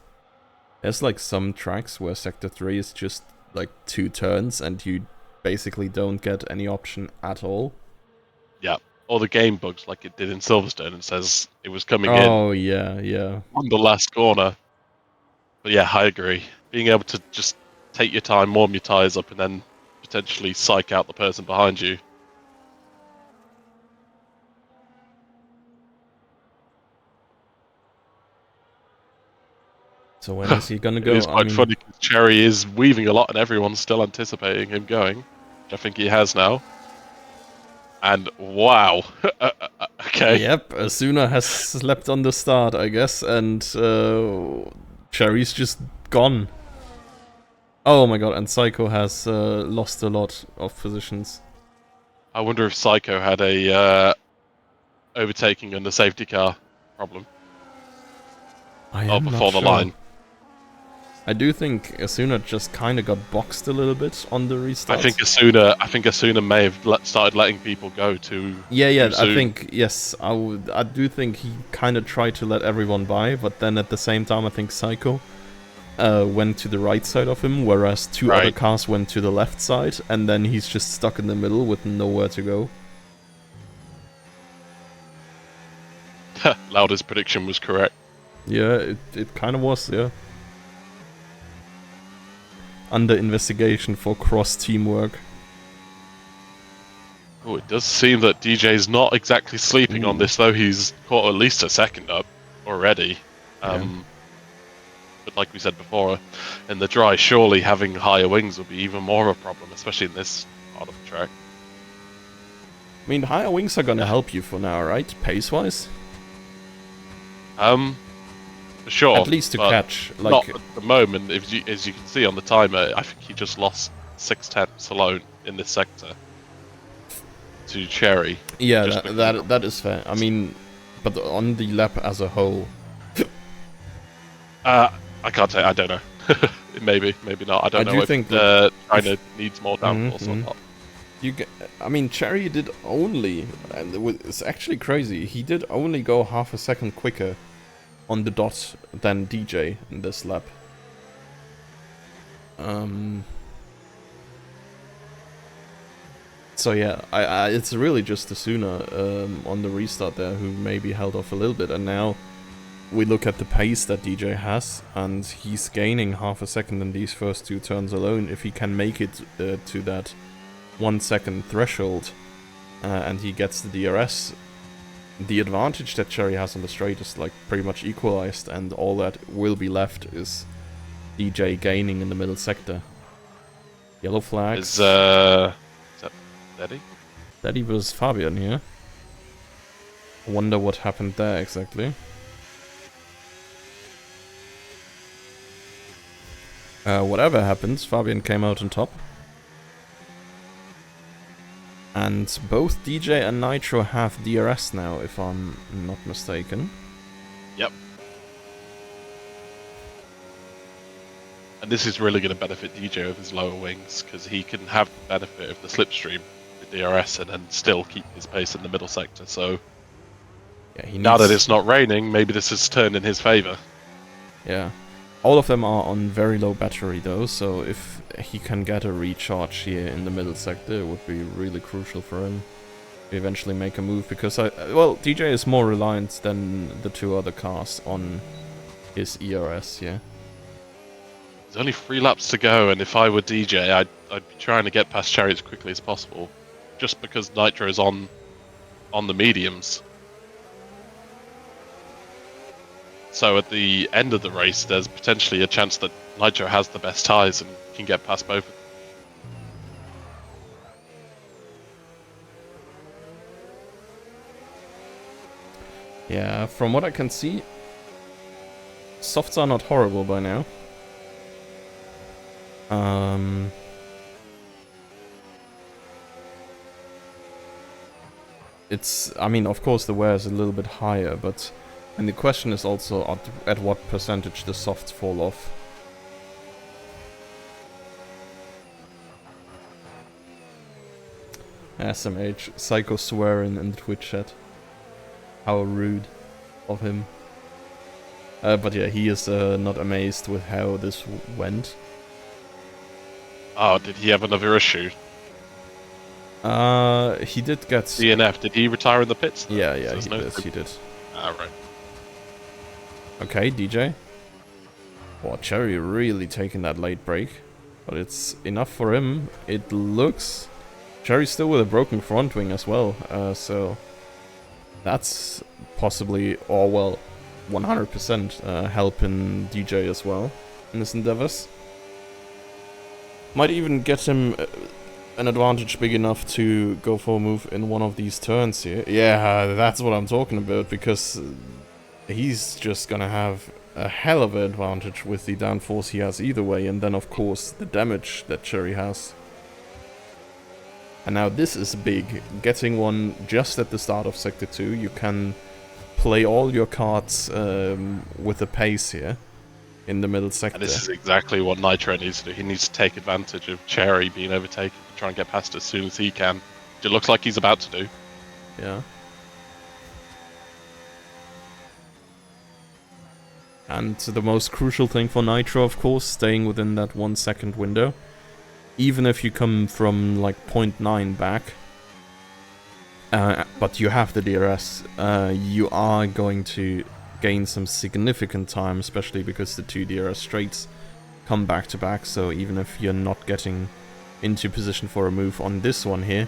There's like some tracks where Sector 3 is just like 2 turns and you basically don't get any option at all. Yeah, or the game bugs like it did in Silverstone and says it was coming in Oh, yeah, yeah. on the last corner. But yeah, I agree. Being able to just take your time, warm your tyres up, and then potentially psych out the person behind you. So when is he gonna It go? is I quite mean, funny because Cherry is weaving a lot and everyone's still anticipating him going, which I think he has now. And wow. Okay. yep, Asuna has slept on the start, I guess, and Cherry's just gone. Oh my god, and Psycho has lost a lot of positions. I wonder if Psycho had a overtaking under safety car problem. I am not Before the sure. line. I do think Asuna just kind of got boxed a little bit on the restart. I think Asuna may have started letting people go too. Yeah, too soon. I think yes. I do think he kind of tried to let everyone by, but then at the same time, I think Psycho went to the right side of him, whereas two other cars went to the left side, and then he's just stuck in the middle with nowhere to go. Lauda's prediction was correct. Yeah, it kind of was, yeah. Under investigation for cross teamwork. Oh, it does seem that DJ's not exactly sleeping on this, though. He's caught at least a second up already. Yeah. But like we said before, in the dry, surely having higher wings would be even more of a problem, especially in this part of the track. I mean, higher wings are gonna help you for now, right? Pace-wise? For sure. At least to catch. Like, not at the moment. As you can see on the timer, I think he just lost 6/10 alone in this sector to Cherry. Yeah, that is fair. I mean, but on the lap as a whole. I can't say. I don't know. maybe not. I don't know if China needs more downforce or not. I mean, Cherry did only, and it's actually crazy. He did only go half a second quicker on the dot than DJ in this lap. So yeah, it's really just Asuna on the restart there who maybe held off a little bit, and now we look at the pace that DJ has, and he's gaining half a second in these first 2 turns alone. If he can make it to that 1 second threshold, and he gets the DRS, the advantage that Cherry has on the straight is like pretty much equalized, and all that will be left is DJ gaining in the middle sector. Yellow flags. Is that Daddy? Daddy was Fabian here. I wonder what happened there exactly. Whatever happens, Fabian came out on top. And both DJ and Nitro have DRS now, if I'm not mistaken. Yep. And this is really going to benefit DJ with his lower wings, because he can have the benefit of the slipstream, the DRS, and then still keep his pace in the middle sector. So yeah, now that it's not raining, maybe this has turned in his favour. Yeah. All of them are on very low battery though, so if he can get a recharge here in the middle sector, it would be really crucial for him to eventually make a move, because DJ is more reliant than the 2 other cars on his ERS, yeah. There's only 3 laps to go, and if I were DJ, I'd be trying to get past Cherry as quickly as possible. just because Nitro's on the mediums. So at the end of the race, there's potentially a chance that Nitro has the best tyres and can get past both. Yeah, from what I can see, softs are not horrible by now. I mean, of course the wear is a little bit higher, but and the question is also at what percentage the softs fall off. SMH, Psycho swearing in the Twitch chat. How rude of him. But yeah, he is not amazed with how this went. Oh, did he have another issue? He did get... DNF, did he retire in the pits? Yeah, he did. Ah, right. Okay, DJ. Well, Cherry really taking that late break. But it's enough for him. It looks... Cherry's still with a broken front wing as well. So... That's possibly, or well, 100% helping DJ as well in his endeavors. Might even get him an advantage big enough to go for a move in one of these turns here. Yeah, that's what I'm talking about, because he's just gonna have a hell of an advantage with the downforce he has either way, and then of course the damage that Cherry has. And now this is big. Getting one just at the start of Sector 2, you can play all your cards with the pace here in the middle sector. And this is exactly what Nitro needs to do. He needs to take advantage of Cherry being overtaken to try and get past as soon as he can. Which it looks like he's about to do. Yeah. And the most crucial thing for Nitro, of course, staying within that 1 second window. Even if you come from like 0.9 back, but you have the DRS, you are going to gain some significant time, especially because the 2 DRS straights come back to back, so even if you're not getting into position for a move on this one here,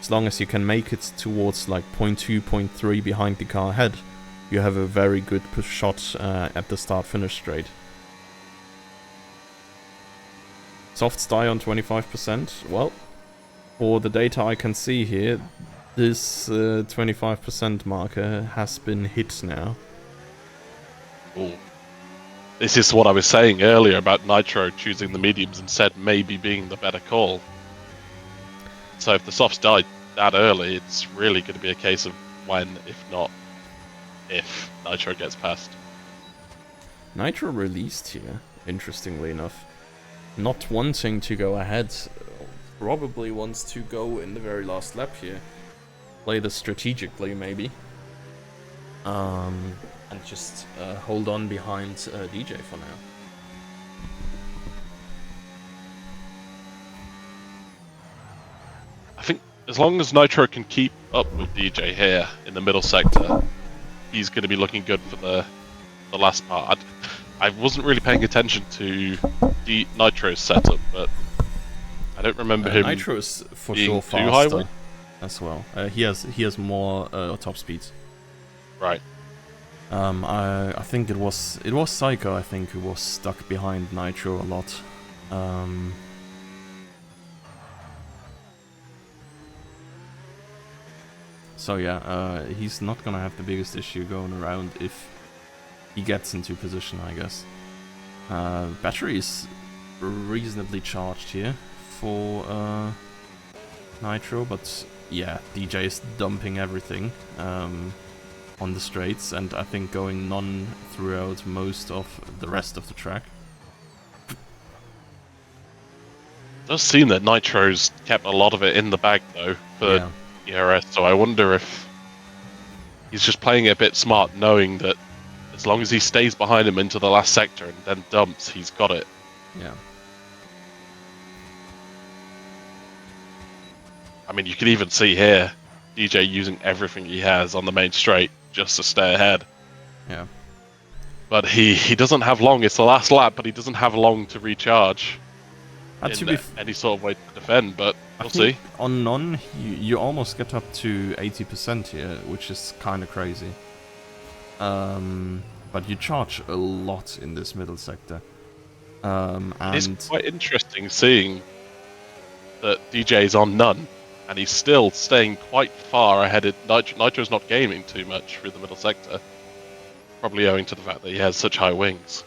as long as you can make it towards like 0.2, 0.3 behind the car ahead, you have a very good push shot at the start-finish straight. Softs die on 25%. Well, for the data I can see here, this 25% marker has been hit now. Ooh. This is what I was saying earlier about Nitro choosing the mediums instead, maybe being the better call. So if the softs die that early, it's really going to be a case of when, if not if, Nitro gets past. Nitro released here, interestingly enough. Not wanting to go ahead, probably wants to go in the very last lap here. Play this strategically, maybe. And just hold on behind DJ for now. I think as long as Nitro can keep up with DJ here in the middle sector, he's going to be looking good for the last part. I wasn't really paying attention to Nitro's setup, but I don't remember him. Nitro is for being sure too faster high as well. He has more top speeds. Right. I think it was Psycho, I think, who was stuck behind Nitro a lot. So yeah, he's not gonna have the biggest issue going around if he gets into position, I guess. Battery is reasonably charged here for Nitro, but yeah, DJ is dumping everything on the straights, and I think going none throughout most of the rest of the track. It does seem that Nitro's kept a lot of it in the bag though for ERS, so I wonder if he's just playing it a bit smart, knowing that as long as he stays behind him into the last sector and then dumps, he's got it. Yeah. I mean, you can even see here, DJ using everything he has on the main straight just to stay ahead. Yeah. But he doesn't have long. It's the last lap, but he doesn't have long to recharge To in any sort of way to defend. But We'll see. On none, you almost get up to 80% here, which is kind of crazy. But you charge a lot in this middle sector. And It's quite interesting seeing that DJ's on none, and he's still staying quite far ahead of Nitro. Nitro's not gaming too much through the middle sector, probably owing to the fact that he has such high wings.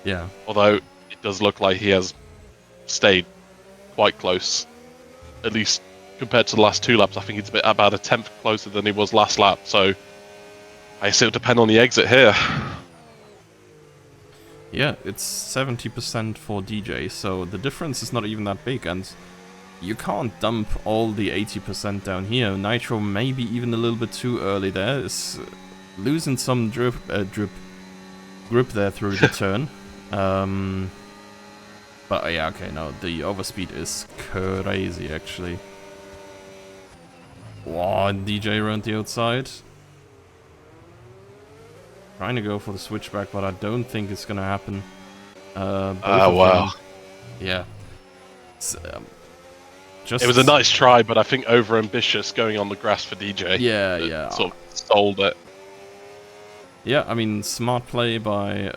yeah. Although it does look like he has stayed quite close, at least compared to the last 2 laps. I think it's about a tenth closer than he was last lap. So I guess it'll depend on the exit here. Yeah, it's 70% for DJ, so the difference is not even that big, and you can't dump all the 80% down here. Nitro maybe even a little bit too early there, is losing some grip there through the turn. But yeah, okay, no, the overspeed is crazy actually. Wow, DJ around the outside. Trying to go for the switchback, but I don't think it's gonna happen. Wow. Yeah. It was a nice try, but I think over-ambitious going on the grass for DJ. Yeah. Sort of stalled it. Yeah, I mean, smart play by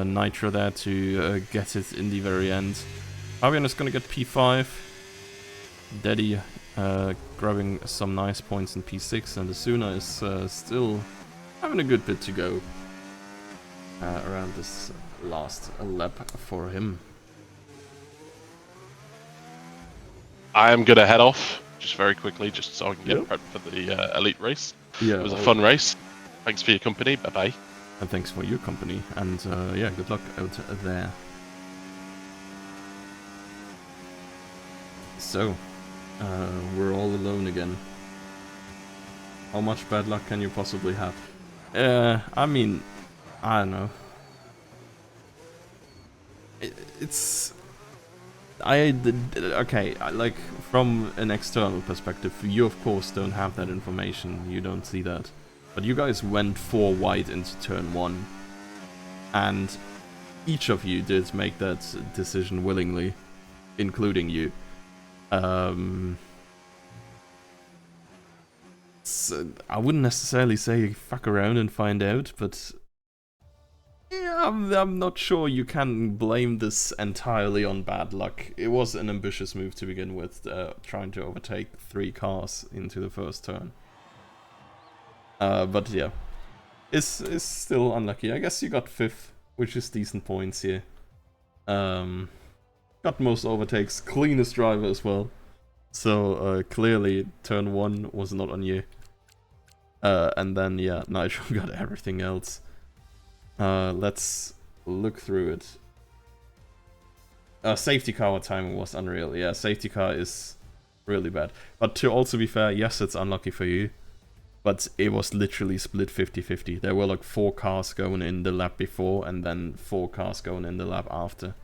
Nitro there to get it in the very end. Fabian is gonna get P5. Daddy grabbing some nice points in P6, and Asuna is still having a good bit to go around this last lap for him. I am gonna head off just very quickly, just so I can get prepped for the elite race. Yeah, it was a fun race. Thanks for your company. Bye bye. And thanks for your company. And yeah, good luck out there. So, we're all alone again. How much bad luck can you possibly have? I mean, I don't know. Okay, like, from an external perspective, you of course don't have that information, you don't see that. But you guys went 4 wide into turn 1, and each of you did make that decision willingly, including you. So I wouldn't necessarily say fuck around and find out, but yeah, I'm not sure you can blame this entirely on bad luck. It was an ambitious move to begin with, trying to overtake 3 cars into the first turn. But yeah, it's still unlucky. I guess you got 5th, which is decent points here. Got most overtakes, cleanest driver as well. So clearly turn 1 was not on you. And then yeah, Nitro got everything else. Let's look through it. Safety car timing was unreal. Yeah, safety car is really bad. But to also be fair, yes, it's unlucky for you. But it was literally split 50-50. There were like 4 cars going in the lap before and then 4 cars going in the lap after.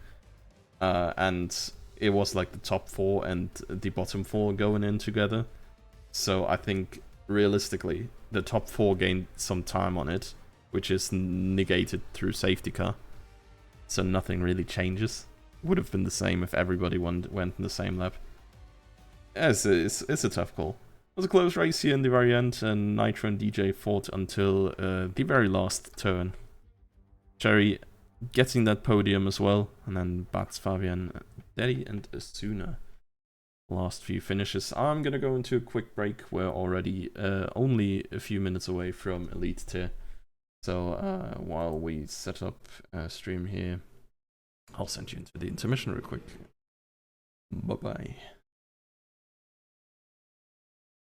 And it was like the top 4 and the bottom 4 going in together. So I think realistically, the top 4 gained some time on it, which is negated through safety car. So nothing really changes. Would have been the same if everybody went in the same lap. Yeah, it's a tough call. It was a close race here in the very end, and Nitro and DJ fought until the very last turn. Cherry getting that podium as well, and then Bats, Fabian, Daddy, and Asuna. Last few finishes. I'm gonna go into a quick break. We're already only a few minutes away from Elite Tier. So while we set up a stream here, I'll send you into the intermission real quick. Bye-bye.